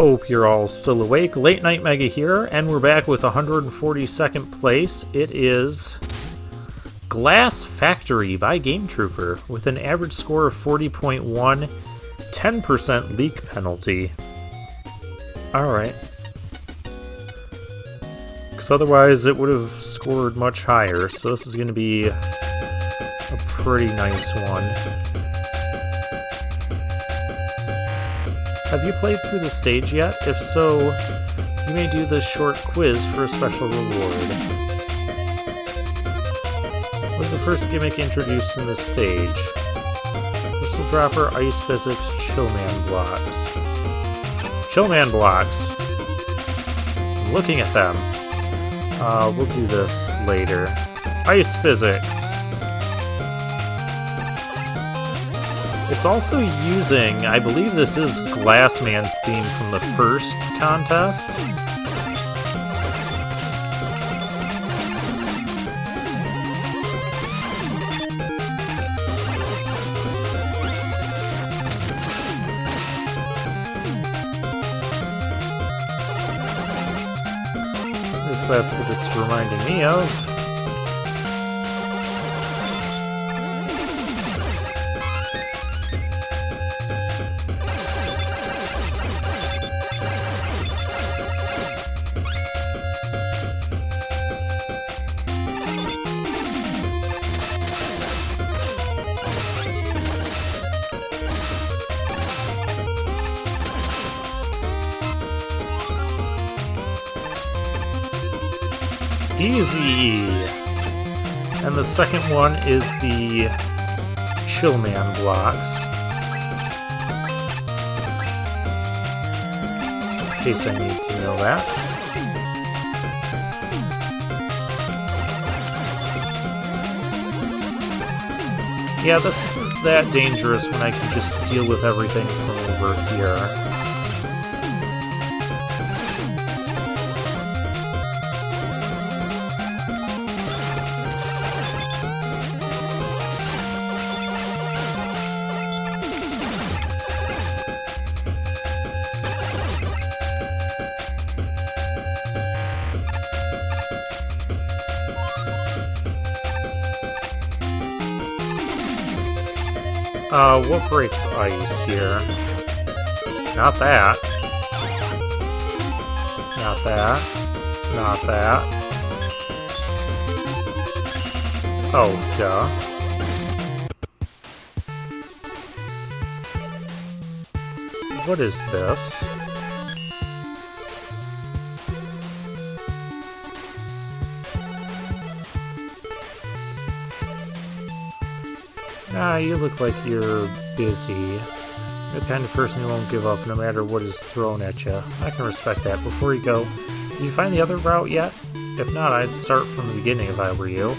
Hope you're all still awake. Late Night Mega here, and we're back with 142nd place. It is Glass Factory by Game Trooper with an average score of 40.1, 10% leak penalty. Alright. Because otherwise it would have scored much higher, so this is going to be a pretty nice one. Have you played through the stage yet? If so, you may do this short quiz for a special reward. What was the first gimmick introduced in this stage? Crystal Dropper, Ice Physics, Chillman Blocks. Chillman Blocks. I'm looking at them. We'll do this later. Ice Physics. It's also using, I believe this is Glassman's theme from the first contest. At least that's what it's reminding me of. Easy! And the second one is the Chillman Blocks. In case I need to know that. Yeah, this isn't that dangerous when I can just deal with everything from over here. What breaks ice here? Not that. Not that. Not that. Oh, duh. What is this? Ah, you look like you're busy. You're the kind of person who won't give up no matter what is thrown at you. I can respect that. Before you go, did you find the other route yet? If not, I'd start from the beginning if I were you.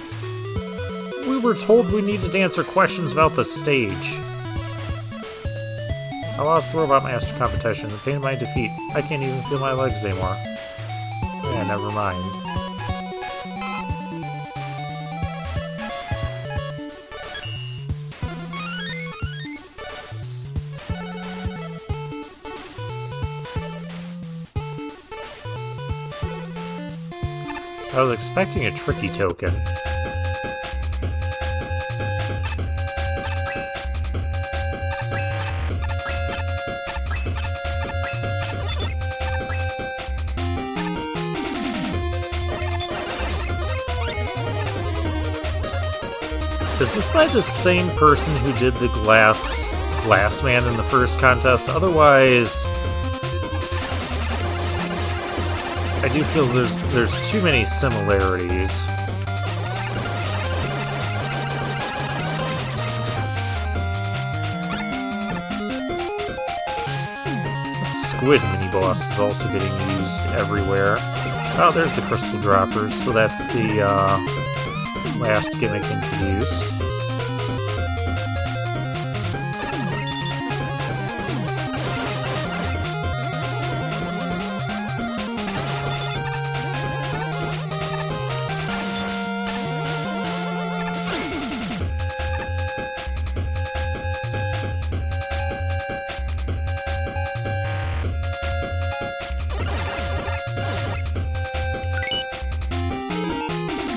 We were told we needed to answer questions about the stage. I lost the Robot Master competition. The pain of my defeat. I can't even feel my legs anymore. Yeah, never mind. I was expecting a tricky token. Is this by the same person who did the Glassman in the first contest? Otherwise, I do feel there's too many similarities. The squid mini-boss is also getting used everywhere. Oh, there's the crystal droppers, so that's the last gimmick introduced.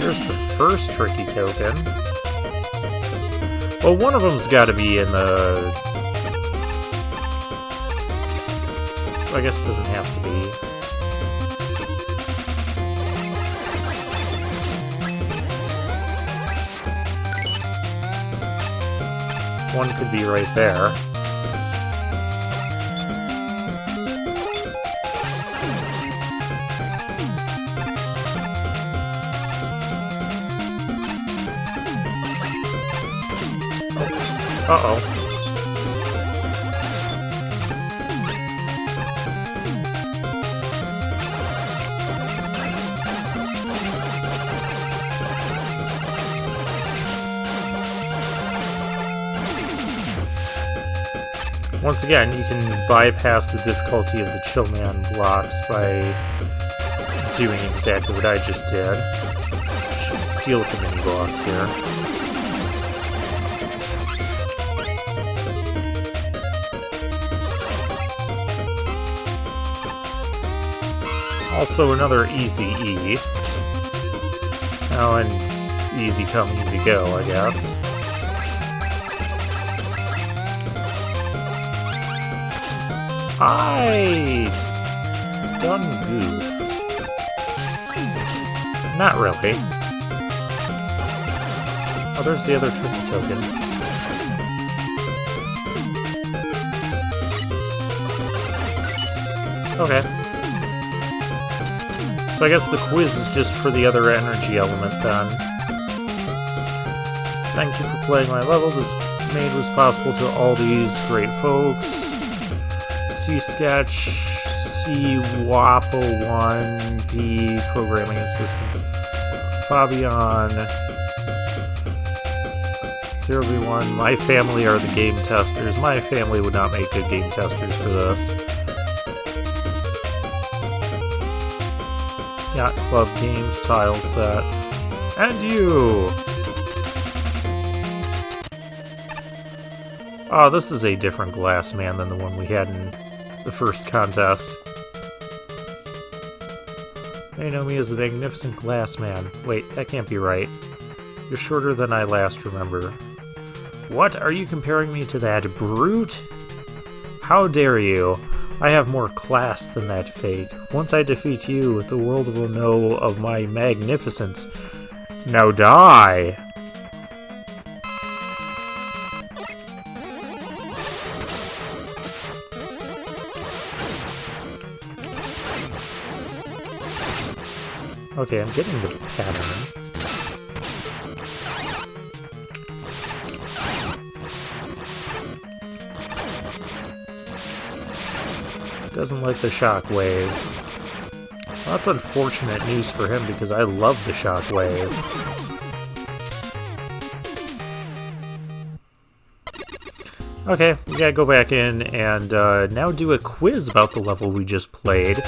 There's the first tricky token. Well, one of them's got to be in the... I guess it doesn't have to be. One could be right there. Uh-oh. Once again, you can bypass the difficulty of the Chillman blocks by doing exactly what I just did. Should deal with the mini-boss here. Also another easy E. Oh, and easy come, easy go, I guess. I done goofed. Not really. Oh, there's the other tricky token. Okay. So I guess the quiz is just for the other energy element then. Thank you for playing my level. This made was possible to all these great folks. C-Sketch, C-Wapo1, B, Programming Assistant, Fabian, 0v1, my family are the game testers. My family would not make good game testers for this. Yacht Club Games tile set. And you! Oh, this is a different glass man than the one we had in the first contest. They know me as the Magnificent Glass Man. Wait, that can't be right. You're shorter than I last remember. What? Are you comparing me to that brute? How dare you? I have more class than that fake. Once I defeat you, the world will know of my magnificence. Now die! Okay, I'm getting the pattern. Doesn't like the shockwave. Well, that's unfortunate news for him because I love the shockwave. Okay, we gotta go back in and now do a quiz about the level we just played.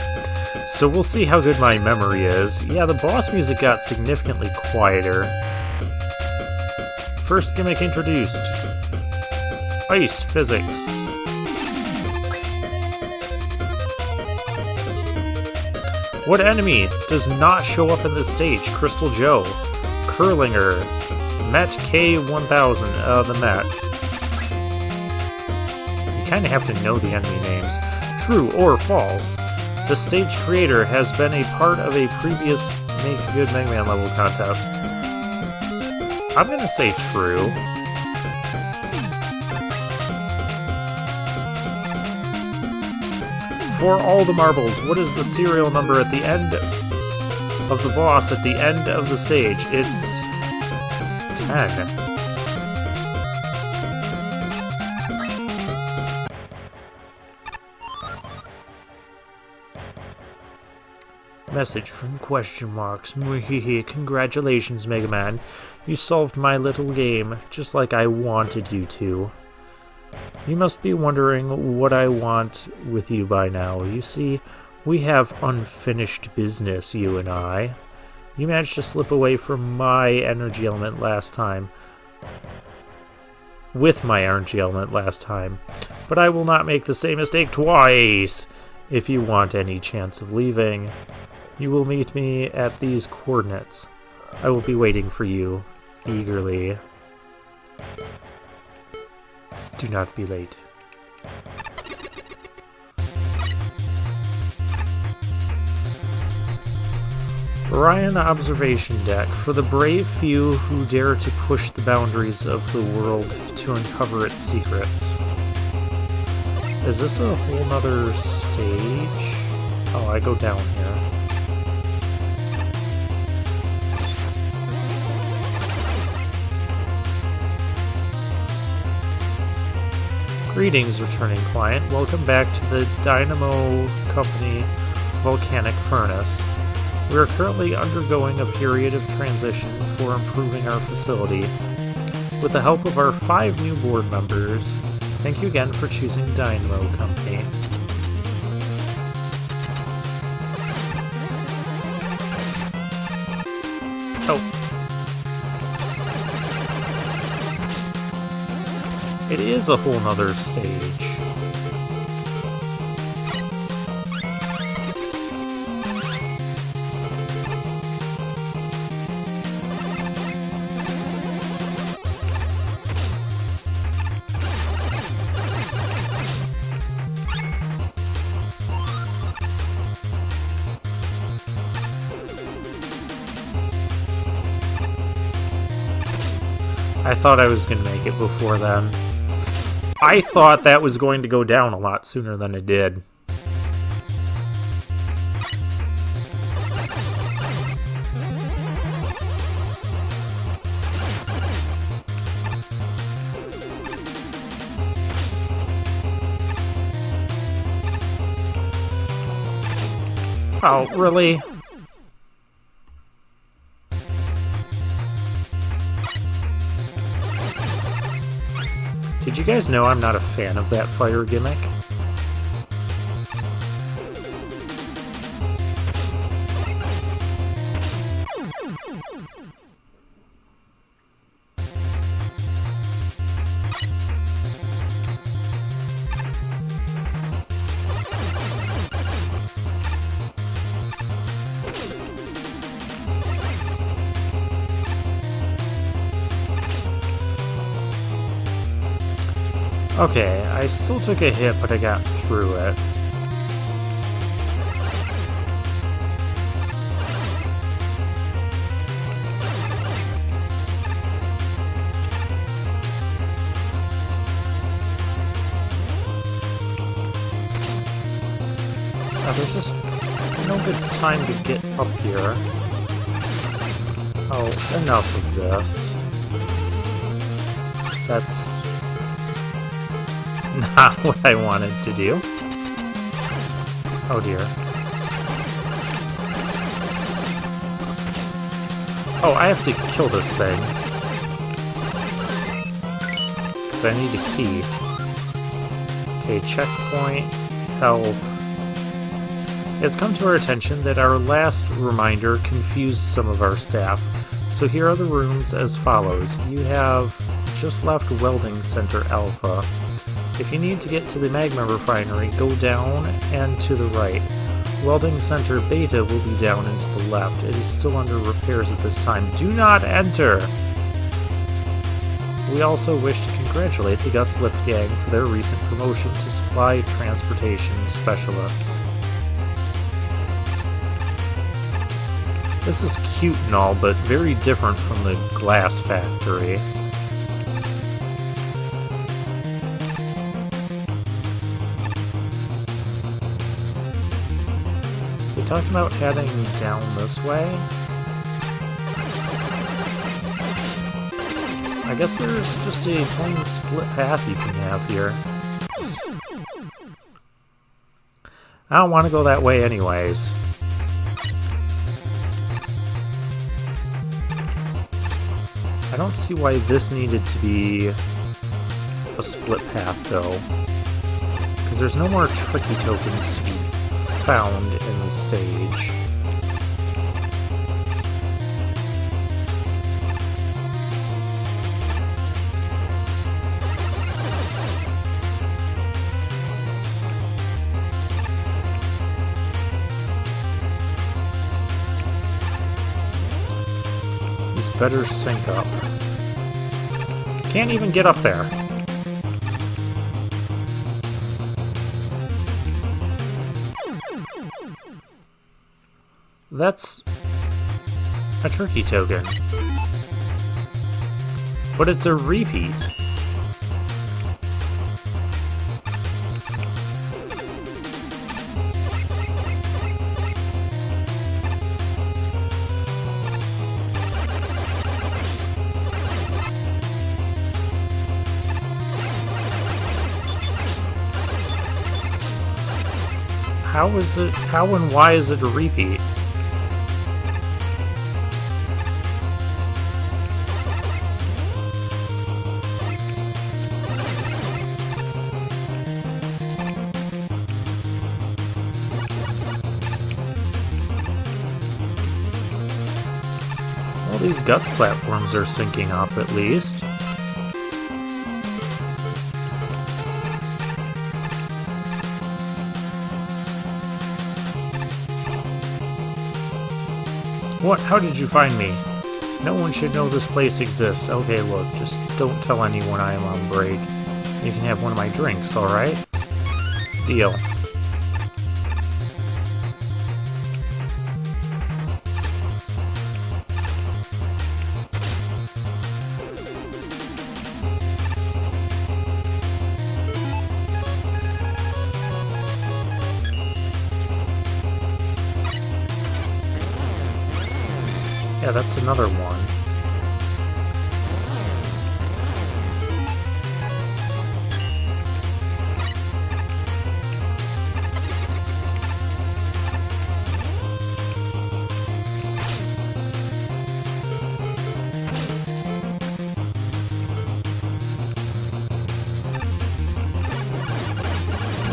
So we'll see how good my memory is. Yeah, the boss music got significantly quieter. First gimmick introduced. Ice physics. What enemy does not show up in this stage? Crystal Joe, Curlinger, Met K1000, the Met. You kind of have to know the enemy names. True or false? The stage creator has been a part of a previous Make Good Mega Man level contest. I'm gonna say true. For all the marbles, what is the serial number at the end of the boss at the end of the stage? It's 10. Message from question marks. Congratulations, Mega Man. You solved my little game, just like I wanted you to. You must be wondering what I want with you by now. You see, we have unfinished business, you and I. You managed to slip away from my energy element last time. With my energy element last time. But I will not make the same mistake twice. If you want any chance of leaving, you will meet me at these coordinates. I will be waiting for you eagerly. Do not be late. Orion Observation Deck. For the brave few who dare to push the boundaries of the world to uncover its secrets. Is this a whole nother stage? Oh, I go down here. Greetings, returning client. Welcome back to the Dynamo Company Volcanic Furnace. We are currently undergoing a period of transition for improving our facility. With the help of our 5 new board members, thank you again for choosing Dynamo Company. Oh. It is a whole nother stage. I thought I was going to make it before then. I thought that was going to go down a lot sooner than it did. Oh, really? Did you guys know I'm not a fan of that fire gimmick? Okay, I still took a hit, but I got through it. Now, there's just no good time to get up here. Oh, enough of this. That's not what I wanted to do. Oh dear. Oh, I have to kill this thing. Because I need a key. Okay, checkpoint, health. It's come to our attention that our last reminder confused some of our staff. So here are the rooms as follows. You have just left Welding Center Alpha. If you need to get to the magma refinery, go down and to the right. Welding Center Beta will be down and to the left. It is still under repairs at this time. Do not enter! We also wish to congratulate the Guts Lift Gang for their recent promotion to Supply Transportation Specialists. This is cute and all, but very different from the glass factory. Talking about heading down this way? I guess there's just a plain split path you can have here. I don't want to go that way anyways. I don't see why this needed to be a split path though. Because there's no more tricky tokens to be found in the stage. better sync up. Can't even get up there. That's a turkey token. But it's a repeat. How and why is it a repeat? Well, these Guts platforms are syncing up at least. What? How did you find me? No one should know this place exists. Okay, look, just don't tell anyone I am on break. You can have one of my drinks, alright? Deal. Yeah, that's another one.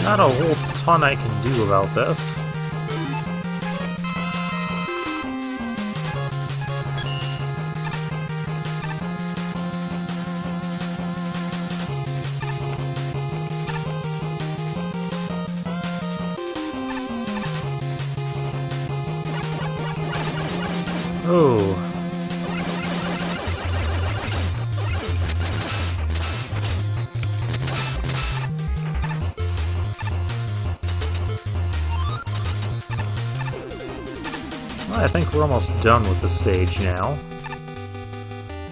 Not a whole ton I can do about this. Oh. Well, I think we're almost done with the stage now.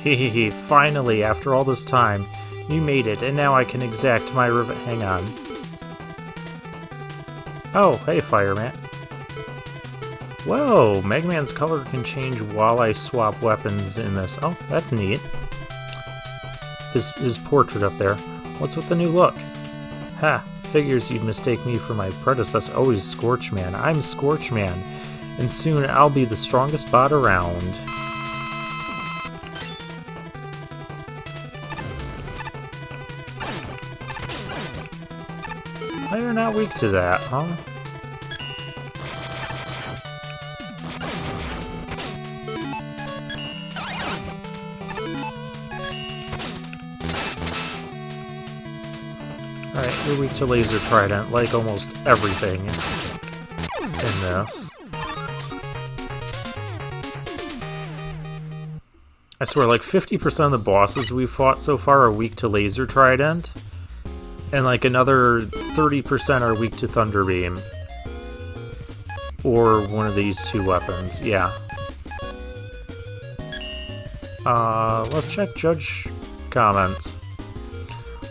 Hehehe, finally, after all this time, you made it, and now I can exact my hang on. Oh, hey, Fireman. Whoa, Mega Man's color can change while I swap weapons in this. Oh, that's neat. His portrait up there. What's with the new look? Ha, figures you'd mistake me for my predecessor. Oh, he's Scorch Man. I'm Scorch Man, and soon I'll be the strongest bot around. Why you're not weak to that, huh? Alright, you're weak to Laser Trident, like almost everything in this. I swear, like 50% of the bosses we've fought so far are weak to Laser Trident, and like another 30% are weak to Thunder Beam. Or one of these two weapons, yeah. Let's check Judge comments.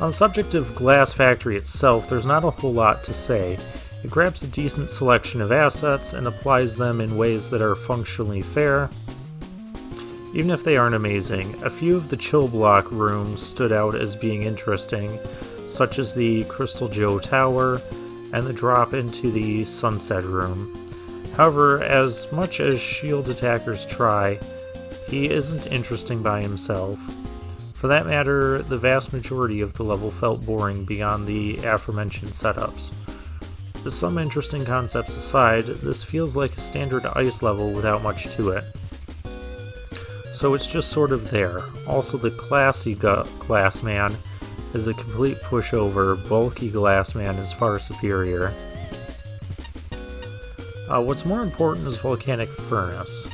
On the subject of Glass Factory itself, there's not a whole lot to say. It grabs a decent selection of assets and applies them in ways that are functionally fair, even if they aren't amazing. A few of the Chill Block rooms stood out as being interesting, such as the Crystal Joe Tower and the drop into the Sunset Room. However, as much as shield attackers try, he isn't interesting by himself. For that matter, the vast majority of the level felt boring beyond the aforementioned setups. Some interesting concepts aside, this feels like a standard ice level without much to it. So it's just sort of there. Also, the classy Glass Man is a complete pushover. Bulky Glass Man is far superior. What's more important is Volcanic Furnace.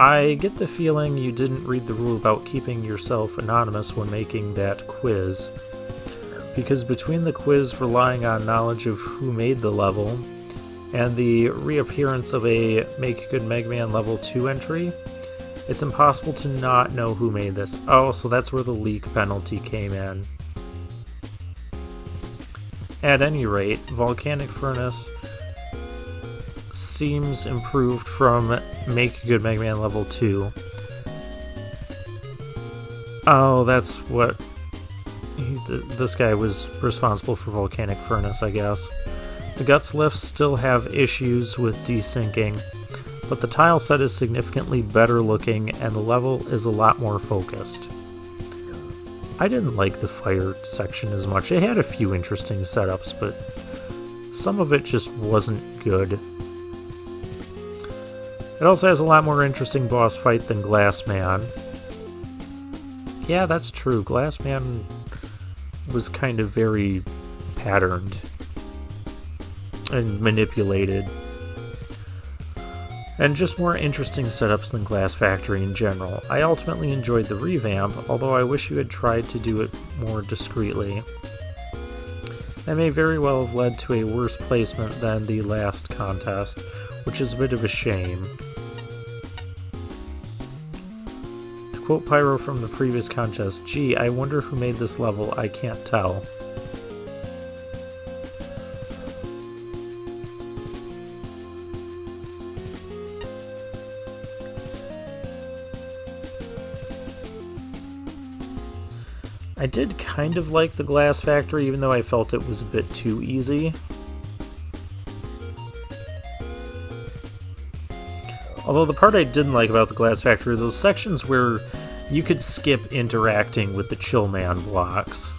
I get the feeling you didn't read the rule about keeping yourself anonymous when making that quiz, because between the quiz relying on knowledge of who made the level and the reappearance of a Make Good Mega Man Level 2 entry, it's impossible to not know who made this. Oh, so that's where the leak penalty came in. At any rate, Volcanic Furnace seems improved from Make Good Mega Man Level 2. Oh, that's what... this guy was responsible for Volcanic Furnace, I guess. The Guts lifts still have issues with desyncing, but the tile set is significantly better looking and the level is a lot more focused. I didn't like the fire section as much. It had a few interesting setups, but some of it just wasn't good. It also has a lot more interesting boss fight than Glass Man. Yeah, that's true. Glass Man was kind of very patterned and manipulated. And just more interesting setups than Glass Factory in general. I ultimately enjoyed the revamp, although I wish you had tried to do it more discreetly. That may very well have led to a worse placement than the last contest, which is a bit of a shame. To quote Pyro from the previous contest, "Gee, I wonder who made this level, I can't tell." I did kind of like the Glass Factory, even though I felt it was a bit too easy. Although the part I didn't like about the Glass Factory are those sections where you could skip interacting with the Chill Man blocks.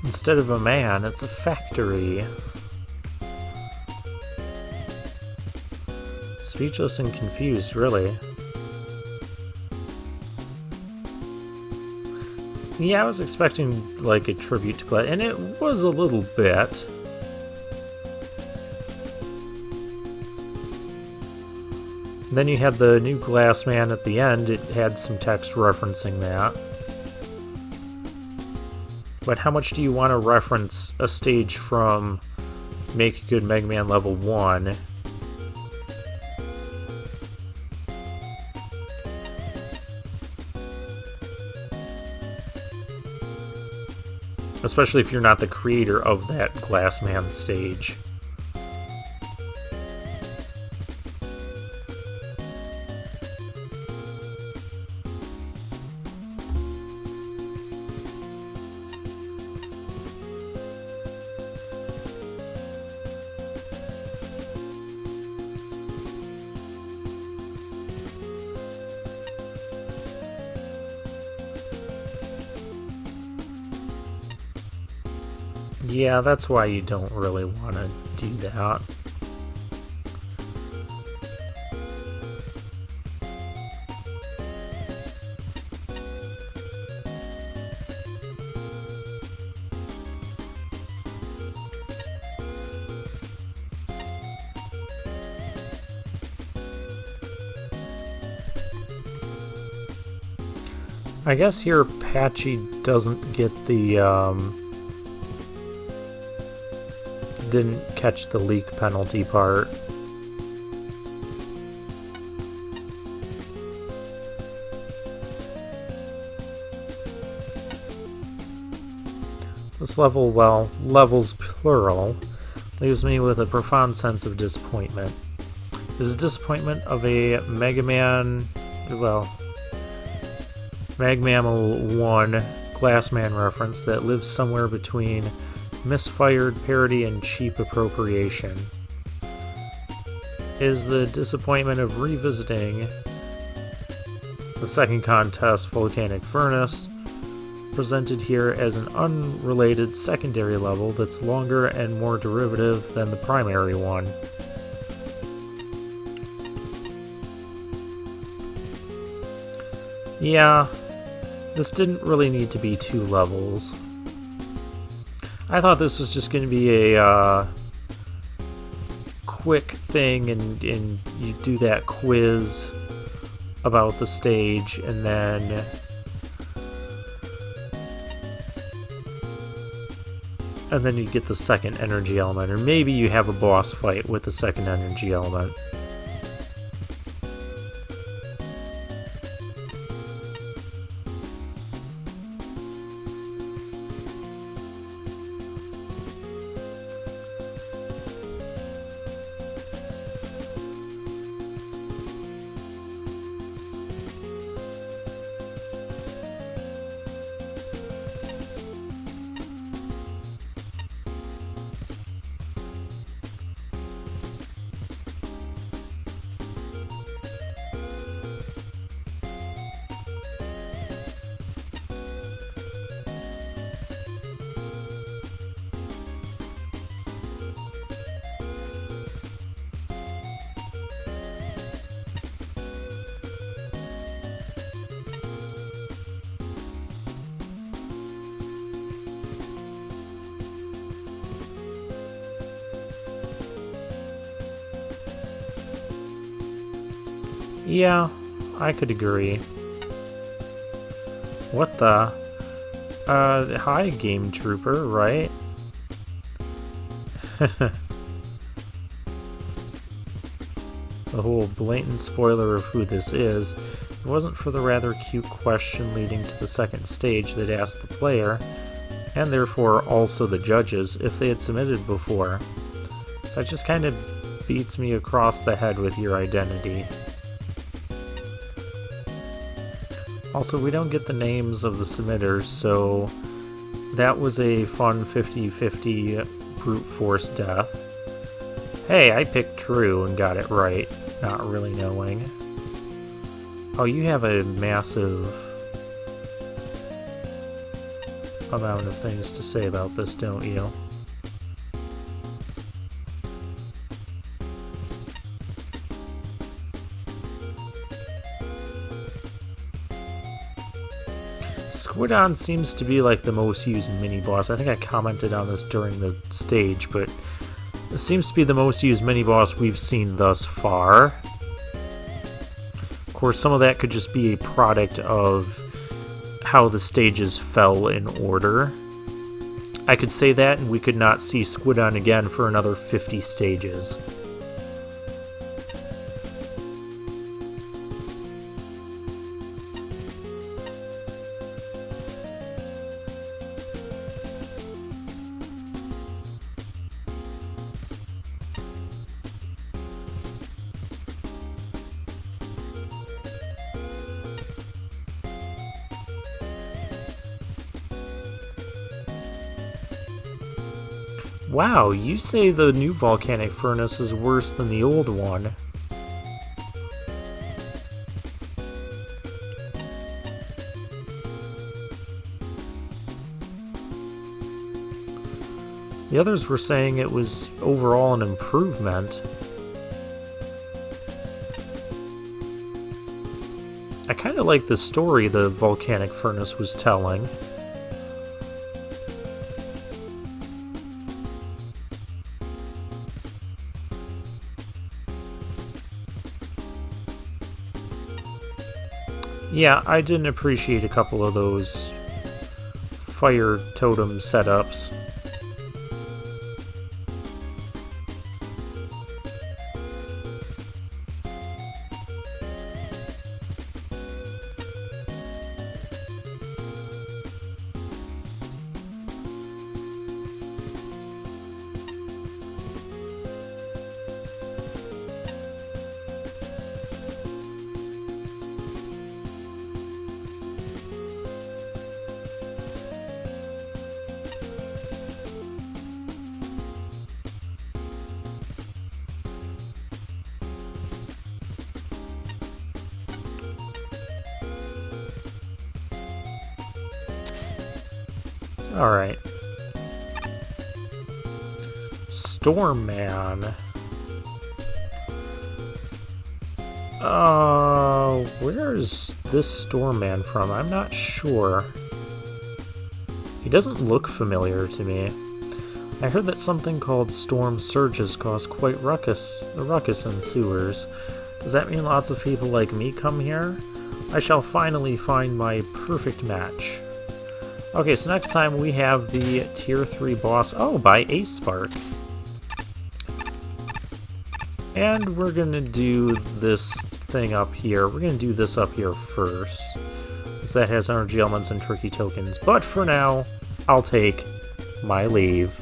Instead of a man, it's a factory. Speechless and confused, really. Yeah, I was expecting, like, a tribute to Glass, and it was a little bit. And then you had the new Glass Man at the end. It had some text referencing that. But how much do you want to reference a stage from Make Good Mega Man Level 1? Especially if you're not the creator of that Glass Man stage. Yeah, that's why you don't really want to do that. I guess here Patchy doesn't get the, didn't catch the leak penalty part. This level, well, levels plural, leaves me with a profound sense of disappointment. It is a disappointment of a Mega Man, well, MaGMML 1 Glassman reference that lives somewhere between misfired parody and cheap appropriation. It is the disappointment of revisiting the second contest, Volcanic Furnace, presented here as an unrelated secondary level that's longer and more derivative than the primary one. Yeah, this didn't really need to be 2 levels. I thought this was just going to be a quick thing and you do that quiz about the stage and then you get the second energy element, or maybe you have a boss fight with the second energy element. Yeah, I could agree. What the? Hi, Game Trooper, right? The whole blatant spoiler of who this is, it wasn't for the rather cute question leading to the second stage that asked the player, and therefore also the judges, if they had submitted before. That just kind of beats me across the head with your identity. Also, we don't get the names of the submitters, so that was a fun 50-50 brute force death. Hey, I picked true and got it right, not really knowing. Oh, you have a massive amount of things to say about this, don't you? Squidon seems to be like the most used mini-boss. I think I commented on this during the stage, but it seems to be the most used mini-boss we've seen thus far. Of course, some of that could just be a product of how the stages fell in order. I could say that, and we could not see Squidon again for another 50 stages. Wow, you say the new volcanic furnace is worse than the old one. The others were saying it was overall an improvement. I kind of like the story the volcanic furnace was telling. Yeah, I didn't appreciate a couple of those fire totem setups. Alright. Storm Man. Where's this Storm Man from? I'm not sure. He doesn't look familiar to me. I heard that something called storm surges cause quite a ruckus in sewers. Does that mean lots of people like me come here? I shall finally find my perfect match. Okay, so next time we have the Tier 3 boss, by Ace Spark. And we're gonna do this thing up here. We're gonna do this up here first, since that has energy elements and tricky tokens. But for now, I'll take my leave.